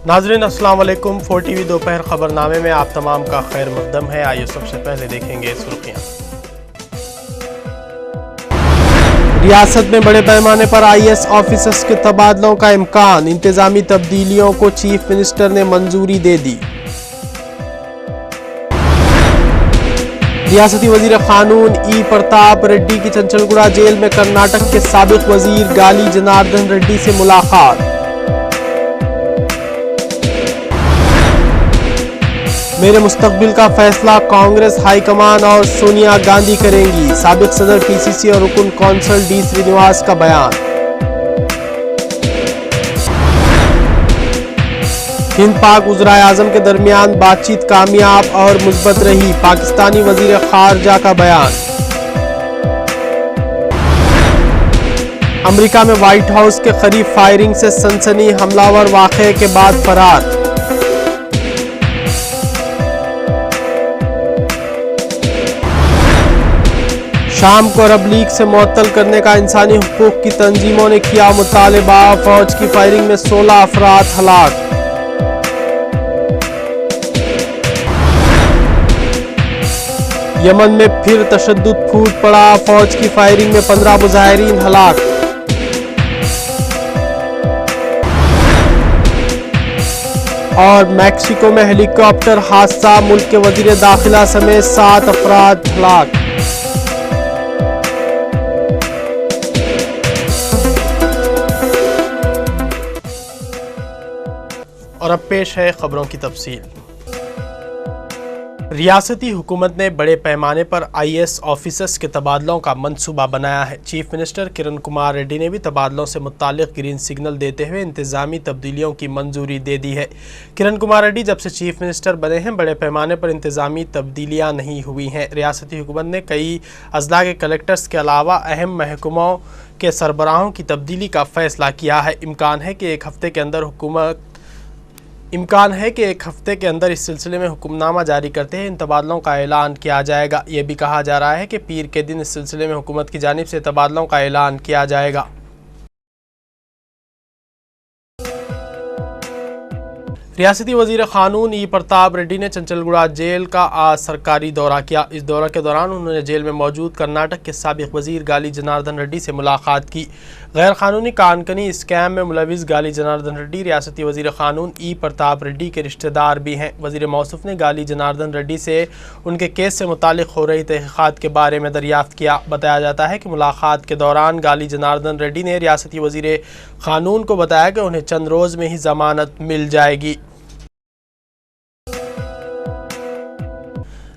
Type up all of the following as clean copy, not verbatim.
नाज़रीन अस्सलाम वालेकुम। 4TV दोपहर खबरनामे में आप तमाम का खैर मकदम है। आइए सबसे पहले देखेंगे सुर्खियाँ। रियासत में बड़े पैमाने पर IAS ऑफिसर्स के तबादलों का इम्कान, इंतजामी तब्दीलियों को चीफ मिनिस्टर ने मंजूरी दे दी। रियासती वजीर कानून ई प्रताप रेड्डी की चंचलगुड़ा जेल में कर्नाटक के साबिक वजीर गाली जनार्दन रेड्डी से मुलाकात। मेरे मुस्तकबिल का फैसला कांग्रेस हाईकमान और सोनिया गांधी करेंगी, साबिक सदर PCC और रुकन कौंसल D श्रीनिवास का बयान। हिंद पाक वज़ीर आज़म के दरमियान बातचीत कामयाब और मुस्बत रही, पाकिस्तानी वजीर खारजा का बयान। अमेरिका में व्हाइट हाउस के करीब फायरिंग से सनसनी, हमलावर वाक़े के बाद फरार। शाम को अरब लीग से मुअत्तल करने का इंसानी हुकूक की तंजीमों ने किया मुतालबा, फौज की फायरिंग में 16 अफराद हलाक। यमन में फिर तशद्दुद फूट पड़ा, फौज की फायरिंग में 15 मुजाहिरीन हलाक। और मैक्सिको में हेलीकॉप्टर हादसा, मुल्क के वजीर दाखिला समेत 7 अफराद हलाक। और अब पेश है खबरों की तफसील। रियासती हुकूमत ने बड़े पैमाने पर IAS ऑफिसर्स के तबादलों का मंसूबा बनाया है। चीफ मिनिस्टर किरण कुमार रेड्डी ने भी तबादलों से मुत्तालिक ग्रीन सिग्नल देते हुए इंतजामी तब्दीलियों की मंजूरी दे दी है। किरण कुमार रेड्डी जब से चीफ मिनिस्टर बने हैं बड़े पैमाने पर इंतजामी तब्दीलियाँ नहीं हुई हैं। रियासती हुकूमत ने कई अजला के कलेक्टर्स के अलावा अहम महकमों के सरबराहों की तब्दीली का फैसला किया है। इम्कान है कि एक हफ्ते के अंदर इस सिलसिले में हुक्मनामा जारी करते हैं इन तबादलों का ऐलान किया जाएगा। ये भी कहा जा रहा है कि पीर के दिन इस सिलसिले में हुकूमत की जानिब से तबादलों का ऐलान किया जाएगा। रियासती वजीर कानून ई प्रताप रेड्डी ने चंचलगुड़ा जेल का आज सरकारी दौरा किया। इस दौरे के दौरान उन्होंने जेल में मौजूद कर्नाटक के साबिक वजीर गाली जनार्दन रेड्डी से मुलाकात की। गैर कानूनी कानकनी स्कैम में मुलविस गाली जनार्दन रेड्डी रियासती वजीर कानून ई प्रताप रेड्डी के रिश्तेदार भी हैं। वजीर मौसूफ ने गाली जनार्दन रेड्डी से उनके केस से मुतालिक हो रही तहकीकात के बारे में दरियाफ्त किया। बताया जाता है कि मुलाकात के दौरान गाली जनार्दन रेड्डी ने रियासती वजीर कानून को बताया कि उन्हें चंद रोज़ में ही जमानत मिल जाएगी।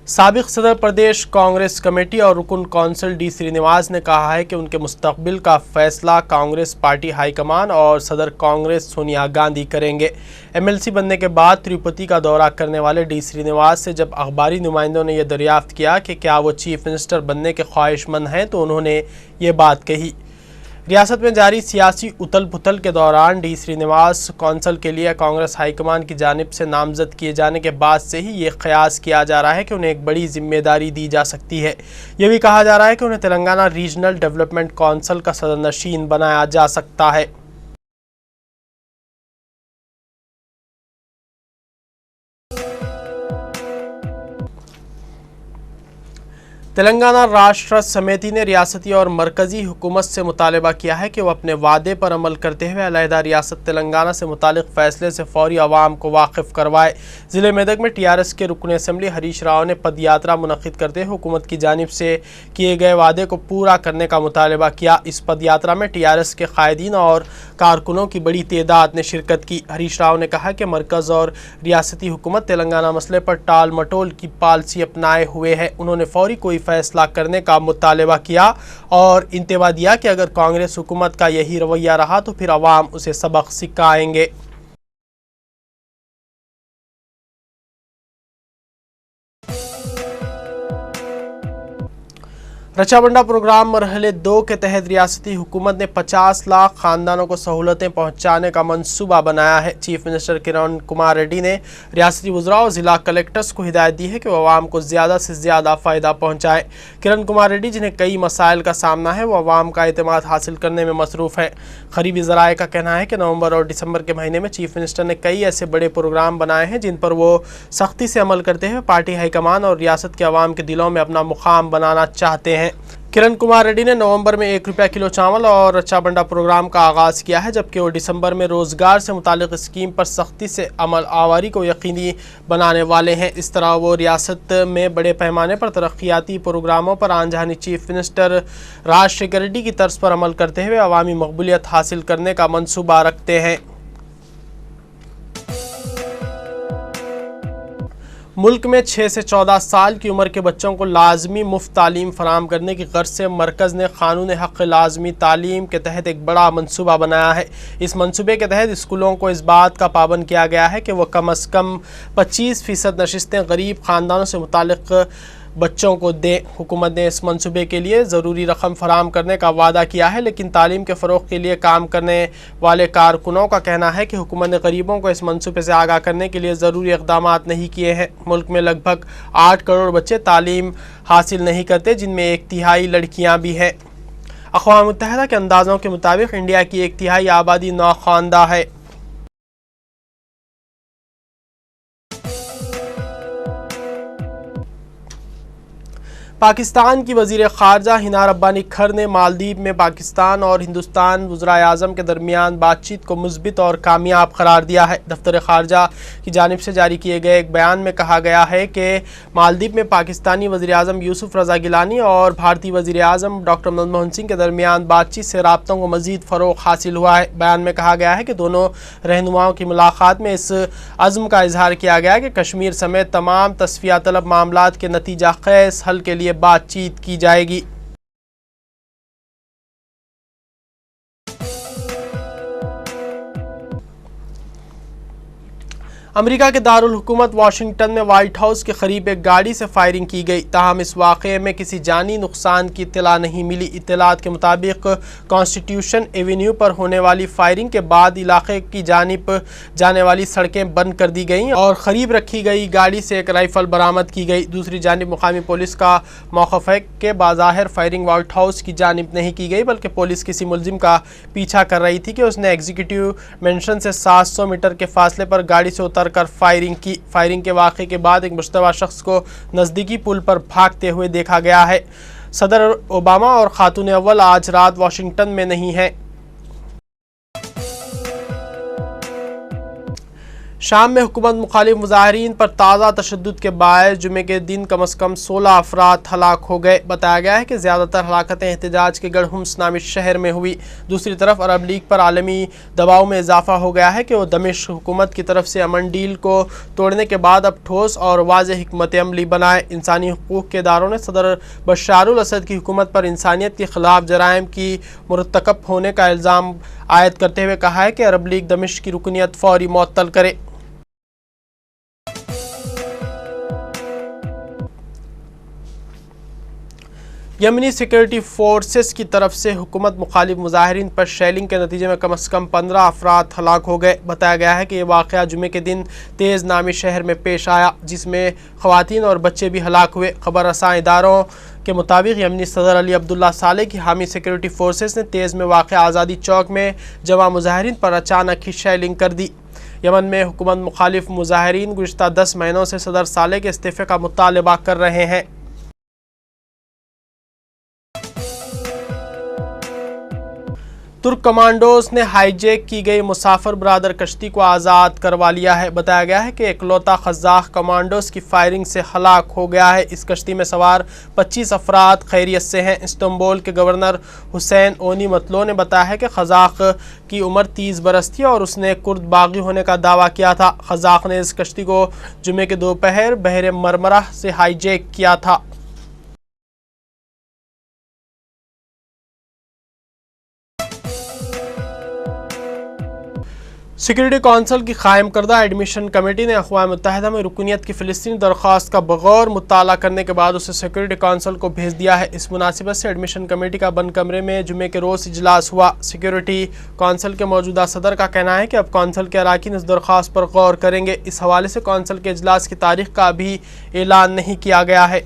साबिक सदर प्रदेश कांग्रेस कमेटी और रुकन कौंसल D श्रीनिवास ने कहा है कि उनके मुस्तकबिल का फैसला कांग्रेस पार्टी हाईकमान और सदर कांग्रेस सोनिया गांधी करेंगे। MLC बनने के बाद तिरुपति का दौरा करने वाले D श्रीनिवास से जब अखबारी नुमाइंदों ने यह दरियाफ्त किया कि क्या वो चीफ मिनिस्टर बनने के ख्वाहिशमंद हैं तो उन्होंने ये बात कही। रियासत में जारी सियासी उथल पुथल के दौरान D श्रीनिवास कौंसल के लिए कांग्रेस हाईकमान की जानिब से नामजद किए जाने के बाद से ही ये क़यास किया जा रहा है कि उन्हें एक बड़ी जिम्मेदारी दी जा सकती है। यह भी कहा जा रहा है कि उन्हें तेलंगाना रीजनल डेवलपमेंट कौंसल का सदरनशीन बनाया जा सकता है। तेलंगाना राष्ट्र समिति ने रियासती और मरकज़ी हुकूमत से मुतालबा किया है कि वह अपने वादे पर अमल करते हुए अलहदा रियासत तेलंगाना से मुतालिक फ़ैसले से फौरी आवाम को वाकिफ़ करवाए। ज़िले मेदक में TRS के रुकन असम्बली हरीश राव ने पद यात्रा मुनक़िद करते हुए हुकूमत की जानिब से किए गए वादे को पूरा करने का मुतालबा किया। इस पद यात्रा में TRS के कायदीन और कारकुनों की बड़ी तादाद ने शिरकत की। हरीश राव ने कहा कि मरकज़ और रियासती हुकूमत तेलंगाना मसले पर टाल मटोल की पॉलिसी अपनाए हुए है। उन्होंने फौरी कोई फैसला करने का मुतालबा किया और इंतबा दिया कि अगर कांग्रेस हुकूमत का यही रवैया रहा तो फिर अवाम उसे सबक सिखाएंगे। रचाबंडा प्रोग्राम मरहले 2 के तहत रियासती हुकूमत ने 50 लाख खानदानों को सहूलतें पहुँचाने का मंसूबा बनाया है। चीफ मिनिस्टर किरण कुमार रेड्डी ने रियासती वज़रा और ज़िला कलेक्टर्स को हिदायत दी है कि वो आवाम को ज़्यादा से ज़्यादा फ़ायदा पहुँचाएँ। किरण कुमार रेड्डी, जिन्हें कई मसाइल का सामना है, वो आवाम का एतमाद हासिल करने में मसरूफ़ हैं। क़रीबी ज़राए का कहना है कि नवंबर और दिसंबर के महीने में चीफ मिनिस्टर ने कई ऐसे बड़े प्रोग्राम बनाए हैं जिन पर वो सख्ती से अमल करते हुए पार्टी हाईकमान और रियासत के अवाम के दिलों में अपना मुकाम बनाना चाहते हैं। किरण कुमार रेड्डी ने नवंबर में 1 रुपया किलो चावल और रचाबंडा प्रोग्राम का आगाज़ किया है, जबकि वो दिसंबर में रोज़गार से मुतालिक स्कीम पर सख्ती से अमल आवारी को यकीनी बनाने वाले हैं। इस तरह वो रियासत में बड़े पैमाने पर तरक्याती प्रोग्रामों पर आनजहानी चीफ मिनिस्टर राजशेखर रेड्डी की तर्ज पर अमल करते हुए अवामी मकबूलियत हासिल करने का मंसूबा रखते हैं। मुल्क में 6 से 14 साल की उम्र के बच्चों को लाजमी मुफ्त तालीम फराहम करने की गर्ज से मरकज़ ने क़ानून हक़ लाजमी तालीम के तहत एक बड़ा मंसूबा बनाया है। इस मंसूबे के तहत स्कूलों को इस बात का पाबंद किया गया है कि वह कम अज़ कम 25% नशिस्तें गरीब ख़ानदानों से मुतालिक बच्चों को दें। हुकूमत ने इस मंसूबे के लिए ज़रूरी रकम फराहम करने का वादा किया है, लेकिन तालीम के फ़रोग़ के लिए काम करने वाले कारकुनों का कहना है कि हुकूमत ने गरीबों को इस मंसूबे से आगाह करने के लिए ज़रूरी इक़दामात नहीं किए हैं। मुल्क में लगभग 8 करोड़ बच्चे तालीम हासिल नहीं करते, जिनमें 1/3 लड़कियाँ भी हैं। अक़वाम मुत्तहिदा के अंदाज़ों के मुताबिक इंडिया की 1/3 आबादी नौख़वानदा है। पाकिस्तान की वज़ीर ख़ारजा हिना रब्बानी खर ने मालदीव में पाकिस्तान और हिंदुस्तान वज़राए आज़म के दरमियान बातचीत को मुस्बित और कामयाब करार दिया है। दफ्तर ख़ारजा की जानिब से जारी किए गए एक बयान में कहा गया है कि मालदीव में पाकिस्तानी वज़ीर आज़म यूसुफ रज़ा गिलानी और भारतीय वज़ीर आज़म डॉक्टर मनमोहन सिंह के दरमियान बातचीत से राब्तों को मज़ीद फ़रोग़ हासिल हुआ है। बयान में कहा गया है कि दोनों रहनुमाओं की मुलाकात में इस अज़्म का इजहार किया गया कि कश्मीर समेत तमाम तस्फ़िया तलब मामलात के नतीजा ख़ेज़ हल के लिए बातचीत की जाएगी। अमेरिका के दारुल हुकूमत वाशिंगटन में व्हाइट हाउस के करीब एक गाड़ी से फायरिंग की गई, ताहम इस वाक़े में किसी जानी नुकसान की इत्तला नहीं मिली। इत्तलात के मुताबिक कॉन्स्टिट्यूशन एवेन्यू पर होने वाली फायरिंग के बाद इलाके की जानिब जाने वाली सड़कें बंद कर दी गईं और करीब रखी गई गाड़ी से एक राइफल बरामद की गई। दूसरी जानिब मुकामी पुलिस का मौक़िफ़ है कि बाज़ाहिर फायरिंग व्हाइट हाउस की जानिब नहीं की गई, बल्कि पुलिस किसी मुलजिम का पीछा कर रही थी कि उसने एग्जीक्यूटिव मैंशन से 700 मीटर के फासले पर गाड़ी से उतर कर फायरिंग की। फायरिंग के वाक़े के बाद एक मुश्तबा शख्स को नज़दीकी पुल पर भागते हुए देखा गया है। सदर ओबामा और खातून अव्वल आज रात वाशिंगटन में नहीं हैं। शाम में हुकूमत मुखालिफ मुजाहिरीन पर ताज़ा तशद्दुद के बायस जुमे के दिन कम अज़ कम 16 अफराद हलाक हो गए। बताया गया है कि ज़्यादातर हलाकतें एहतजाज के गढ़ हुम्स नामी शहर में हुई। दूसरी तरफ अरब लीग पर आलमी दबाव में इजाफा हो गया है कि वो दमिश्क हुकूमत की तरफ से अमन डील को तोड़ने के बाद अब ठोस और वाज़ेह हिकमत अमली बनाए। इंसानी हुकूक़ के इदारों ने सदर बशारुल असद की हुकूमत पर इंसानियत के ख़िलाफ़ जराइम की मुरतकब होने का इल्ज़ाम आयद करते हुए कहा है कि अरब लीग दमिश्क की रुकनीत फ़ौरी मुअत्तल करे। यमनी सिक्योरिटी फोर्सेस की तरफ से हुकूमत मुखालिफ मुजाहिरीन पर शेलिंग के नतीजे में कम अज़ कम 15 अफराद हलाक हो गए। बताया गया है कि यह वाक़या जुमे के दिन तेज़ नामी शहर में पेश आया, जिसमें ख़वातीन और बच्चे भी हलाक हुए। ख़बर रसां इदारों के मुताबिक यमनी सदर अली अब्दुल्ला साले की हामी सिक्योरिटी फोर्सेस ने तेज़ में वाक़ आज़ादी चौक में जमा मुजाहिरीन पर अचानक ही शेलिंग कर दी। यमन में हुकूमत मुखालिफ मुजाहिरीन गुज़िश्ता 10 महीनों से सदर साले के इस्तीफ़े का मुतालबा कर रहे हैं। तुर्क कमांडोज ने हाईजैक की गई मुसाफिर बरादर कश्ती को आज़ाद करवा लिया है। बताया गया है कि इकलौता क़ज़ाक़ कमांडोज की फायरिंग से हलाक हो गया है। इस कश्ती में सवार 25 अफराद खैरियत से हैं। इस्तांबुल के गवर्नर हुसैन ओनी मतलो ने बताया है कि क़ज़ाक़ की उम्र 30 बरस थी और उसने कुर्द बागी होने का दावा किया था। क़ज़ाक़ ने इस कश्ती को जुमे के दोपहर बहर मरमरा से हाईजैक किया था। سیکورٹی کونسل کی قائم کردہ ایڈمیشن کمیٹی نے اقوام متحدہ میں رکنیت کی فلسطینی درخواست کا بغور مطالعہ کرنے کے بعد اسے سیکورٹی کونسل کو بھیج دیا ہے۔ اس مناسبت سے ایڈمیشن کمیٹی کا بند کمرے میں جمعے کے روز اجلاس ہوا۔ سیکورٹی کونسل کے موجودہ صدر کا کہنا ہے کہ اب کونسل کے اراکین اس درخواست پر غور کریں گے۔ اس حوالے سے کونسل کے اجلاس کی تاریخ کا ابھی اعلان نہیں کیا گیا ہے۔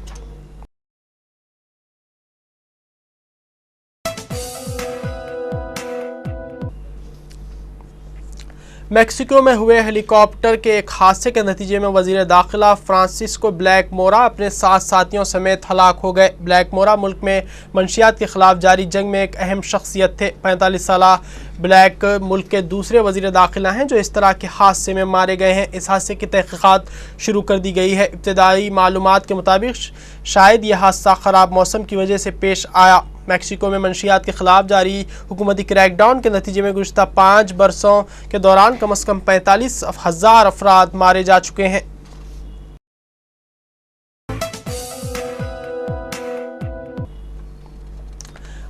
میکسیکو میں ہوئے ہیلی کاپٹر کے ایک حادثے کے نتیجے میں وزیر داخلہ فرانسسکو بلیک مورا اپنے 7 ساتھیوں سمیت ہلاک ہو گئے۔ بلیک مورا ملک میں منشیات کے خلاف جاری جنگ میں ایک اہم شخصیت تھے۔ 45 سالہ بلیک ملک کے دوسرے وزیر داخلہ ہیں جو اس طرح کے حادثے میں مارے گئے ہیں۔ اس حادثے کی تحقیقات شروع کر دی گئی ہے۔ ابتدائی معلومات کے مطابق شاید یہ حادثہ خراب موسم کی وجہ سے پیش آیا۔ میکسیکو میں منشیات کے خلاف جاری حکومتی کریک ڈاؤن کے نتیجے میں گزشتہ 5 برسوں کے دوران کم از کم 45,000 افراد مارے جا چکے ہیں۔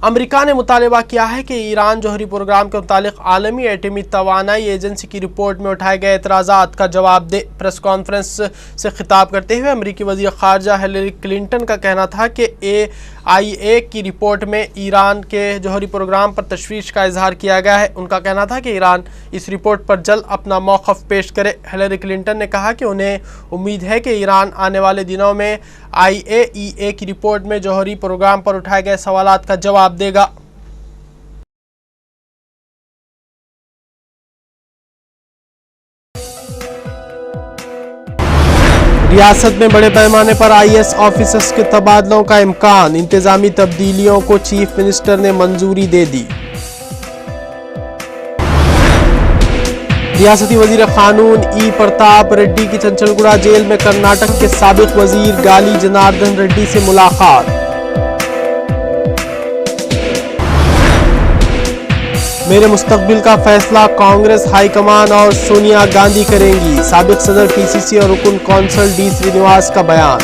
امریکہ نے مطالبہ کیا ہے کہ ایران جوہری پروگرام کے متعلق عالمی ایٹمی توانائی ایجنسی کی رپورٹ میں اٹھائے گئے اعتراضات کا جواب دے۔ پریس کانفرنس سے خطاب کرتے ہوئے امریکی وزیر خارجہ ہلیری کلنٹن کا کہنا تھا کہ AIA کی رپورٹ میں ایران کے جوہری پروگرام پر تشویش کا اظہار کیا گیا ہے۔ ان کا کہنا تھا کہ ایران اس رپورٹ پر جلد اپنا موقف پیش کرے۔ ہلیری کلنٹن نے کہا کہ انہیں امید ہے کہ ایران آنے والے دنوں میں IAEA کی رپورٹ میں جوہری پروگرام پر اٹھائے گئے سوالات کا جواب دے گا۔ ریاست میں بڑے پیمانے پر IAS آفیسرز کے تبادلوں کا امکان، انتظامی تبدیلیوں کو چیف منسٹر نے منظوری دے دی۔ ریاستی وزیر قانون پرتاپ ریڈی کی چنچلگوڑہ جیل میں کرناٹک کے سابق وزیر گالی جناردن ریڈی سے ملاقات۔ میرے مستقبل کا فیصلہ کانگریس ہائی کمان اور سونیا گاندھی کریں گی، سابق صدر PCC اور رکن کونسل ڈی سرینواس کا بیان۔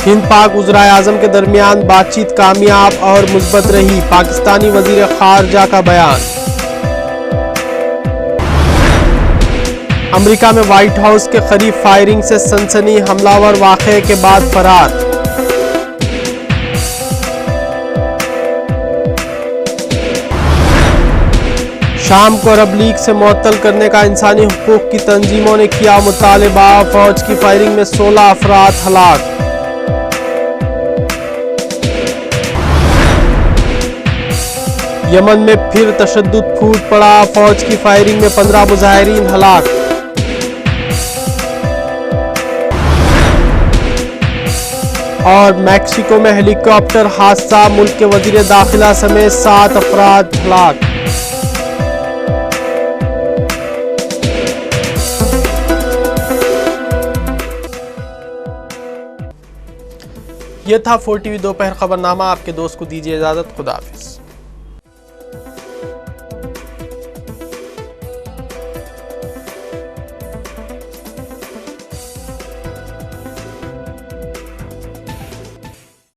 ہند پاک وزرائے اعظم کے درمیان بات چیت کامیاب اور مثبت رہی، پاکستانی وزیر خارجہ کا بیان۔ امریکہ میں وائٹ ہاؤس کے قریب فائرنگ سے سنسنی، حملہ ور واقعے کے بعد فرار۔ شام کو عرب لیگ سے معطل کرنے کا انسانی حقوق کی تنظیموں نے کیا مطالبہ، فوج کی فائرنگ میں 16 افراد ہلاک۔ یمن میں پھر تشدد پھوٹ پڑا، فوج کی فائرنگ میں 15 مظاہرین ہلاک۔ اور میکسیکو میں ہیلی کاپٹر حادثہ، ملک کے وزیر داخلہ سمیت 7 افراد ہلاک۔ یہ تھا 4 TV دوپہر خبرنامہ۔ آپ کے دوست کو دیجیے اجازت، خدا حافظ۔